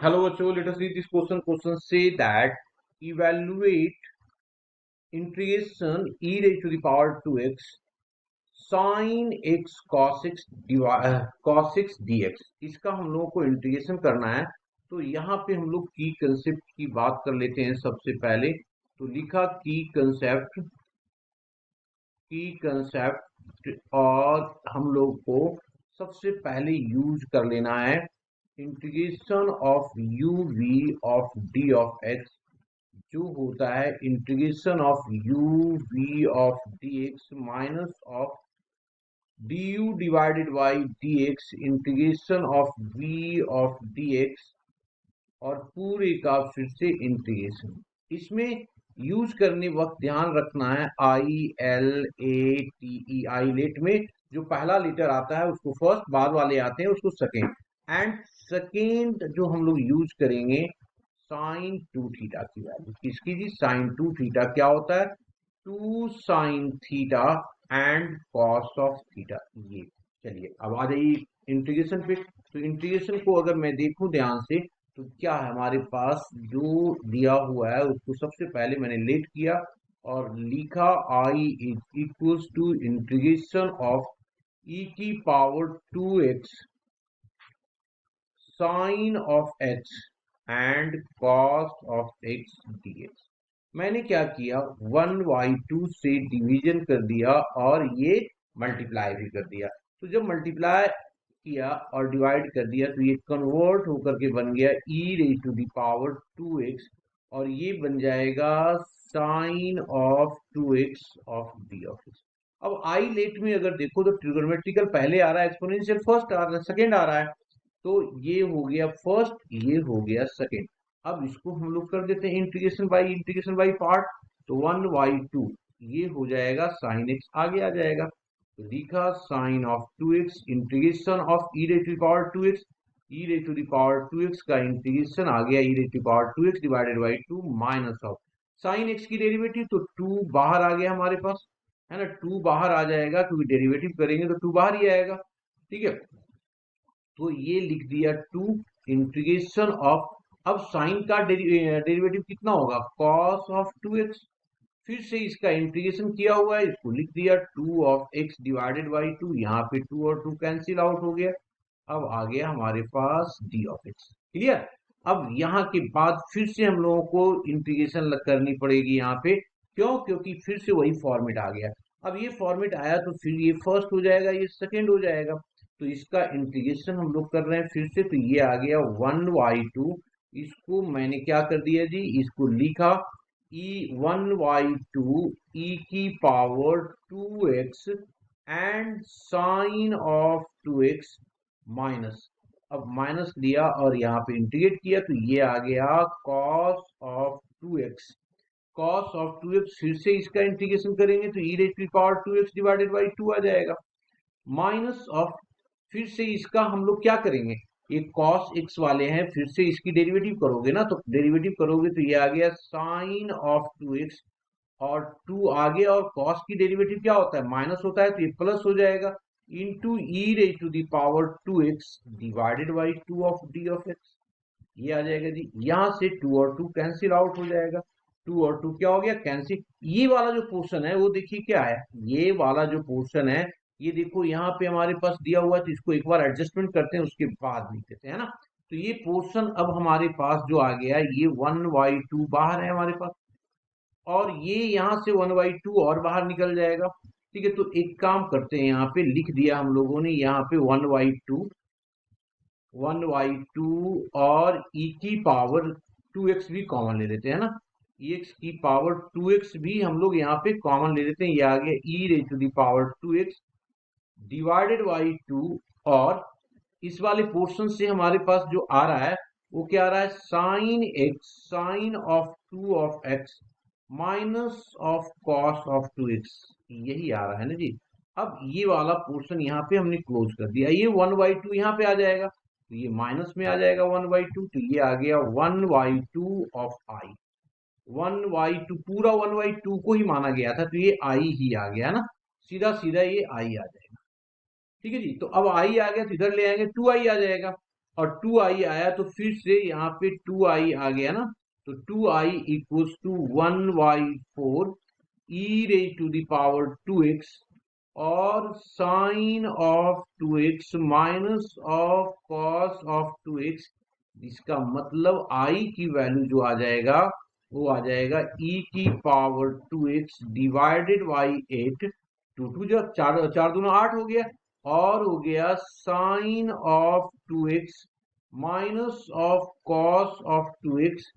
Hello, Acho. Let us read this question. Question say that evaluate integration e raised to the power 2x sin x cos x dx. इसका हम लोगों को integration करना है। तो यहाँ पे हम लोग की कंसेप्ट की बात कर लेते हैं। सबसे पहले तो लिखा की कंसेप्ट और हम लोग को सबसे पहले यूज कर लेना है integration of u v of d of x, जो होता है integration of u v of d x minus of d u divided by d x integration of v of d x और पूरे का फिर से इंटीग्रेशन। इसमें यूज करने वक्त ध्यान रखना है I L A T E I let में जो पहला लेटर आता है उसको फर्स्ट, बाद वाले आते हैं उसको सेकेंड। एंड सेकेंड जो हम लोग यूज करेंगे साइन 2 थीटा की वैल्यू। किसकी जी? Sign 2 theta. क्या होता है? 2 sine theta and cos of theta. ये चलिए अब आ जाइए इंटीग्रेशन पे। तो इंटीग्रेशन को अगर मैं देखूं ध्यान से तो क्या है हमारे पास जो दिया हुआ है उसको सबसे पहले मैंने लेट किया और लिखा I is equals to integration of e की power 2x sine of x and cos of x dx। मैंने क्या किया 1/2 से डिवीजन कर दिया और ये मल्टीप्लाई भी कर दिया। तो जब मल्टीप्लाई किया और डिवाइड कर दिया तो ये कन्वर्ट होकर के बन गया e raise to the power 2x और ये बन जाएगा sine of 2x of d of x। अब आई लेट में अगर देखो तो ट्रिगोनोमेट्रिकल पहले आ रहा है, एक्सपोनेंशियल फर्स्ट आ रहा है, सेकेंड आ रहा है। तो ये हो गया फर्स्ट, ये हो गया सेकेंड। अब इसको हम लोग कर देते हैं इंटीग्रेशन बाई पार्ट। तो 1/2 ये हो जाएगा साइन एक्स आगे आ जाएगा। तो लिखा sine of 2x integration of e raise to the power 2x, e raise to the power 2x का इंटीग्रेशन आ गया e raise to the power 2x divided by 2 minus of sine x की derivative. तो 2 बाहर आ गया हमारे पास, है ना। 2 बाहर आ जाएगा क्योंकि डेरिवेटिव करेंगे तो 2 बाहर ही आएगा। ठीक है, तो ये लिख दिया 2 इंटीग्रेशन ऑफ, अब साइन का डेरिवेटिव कितना होगा कॉस ऑफ 2x। फिर से इसका इंटीग्रेशन किया हुआ है, इसको लिख दिया 2 ऑफ x डिवाइडेड बाई 2। यहाँ पे 2 और 2 कैंसिल आउट हो गया। अब आ गया हमारे पास d ऑफ x। क्लियर। अब यहाँ के बाद फिर से हम लोगों को इंटीग्रेशन करनी पड़ेगी यहाँ पे। क्यों? क्योंकि फिर से वही फॉर्मेट आ गया। अब ये फॉर्मेट आया तो फिर ये फर्स्ट हो जाएगा, ये सेकेंड हो जाएगा। तो इसका इंटीग्रेशन हम लोग कर रहे हैं फिर से। तो ये आ गया 1/2। इसको मैंने क्या कर दिया जी, इसको लिखा e 1/2 e की power 2x and sine of 2x minus, अब माइनस लिया और यहाँ पे इंटीग्रेट किया तो ये आ गया cos of 2x। cos of 2x फिर से इसका इंटीग्रेशन करेंगे तो e raise to the power 2x divided by 2 आ जाएगा माइनस ऑफ, फिर से इसका हम लोग क्या करेंगे, ये cos x वाले हैं, फिर से इसकी डेरिवेटिव करोगे ना, तो डेरिवेटिव करोगे तो ये आ गया साइन ऑफ 2x और 2 आगे, और cos की डेरिवेटिव क्या होता है माइनस होता है, तो ये प्लस हो जाएगा into e raise to the power 2x divided by 2 of d of x। ये आ जाएगा जी। यहाँ से 2 और 2 कैंसिल आउट हो जाएगा। 2 और 2 क्या हो गया कैंसिल। ये वाला जो पोर्शन है वो देखिए क्या है, ये वाला जो पोर्शन है ये देखो यहाँ पे हमारे पास दिया हुआ है, तो इसको एक बार एडजस्टमेंट करते हैं उसके बाद लिख देते हैं ना। तो ये पोर्शन अब हमारे पास जो आ गया ये 1/2 बाहर है हमारे पास, और ये यहाँ से 1/2 और बाहर निकल जाएगा। ठीक है, तो एक काम करते हैं, यहाँ पे लिख दिया हम लोगों ने यहाँ पे 1/2 और e की पावर 2x भी कॉमन ले लेते हैं ना। x की पावर 2x भी हम लोग यहाँ पे कॉमन ले लेते हैं। ये आ गया e raise to the power 2x divided by 2, और इस वाले पोर्शन से हमारे पास जो आ रहा है वो क्या आ रहा है sine x sine of 2 of x minus of cos of 2x, यही आ रहा है ना जी। अब ये वाला पोर्शन यहाँ पे हमने क्लोज कर दिया, ये 1/2 यहाँ पे आ जाएगा तो ये माइनस में आ जाएगा 1/2, तो ये आ गया 1/2 ऑफ i। 1/2 पूरा 1/2 को ही माना गया था तो ये i ही आ गया ना, सीधा सीधा ये i आ जाएगा। ठीक है जी, तो अब i आ गया तो इधर ले आएंगे 2i आ जाएगा। और 2i आया तो फिर से यहाँ पे 2i आ गया ना, तो 2i equals to 1/4 e raise to the power 2x और sine of 2x minus of cos of 2x। इसका मतलब i की वैल्यू जो आ जाएगा वो आ जाएगा e की पावर 2x डिवाइडेड बाई 8, 2 जो 4 4 दूना 8 हो गया, और हो गया sine of 2x minus of cos of 2x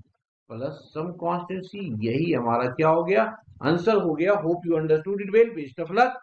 plus some constancy. यही हमारा क्या हो गया, आंसर हो गया। Hope you understood it well. Best of luck.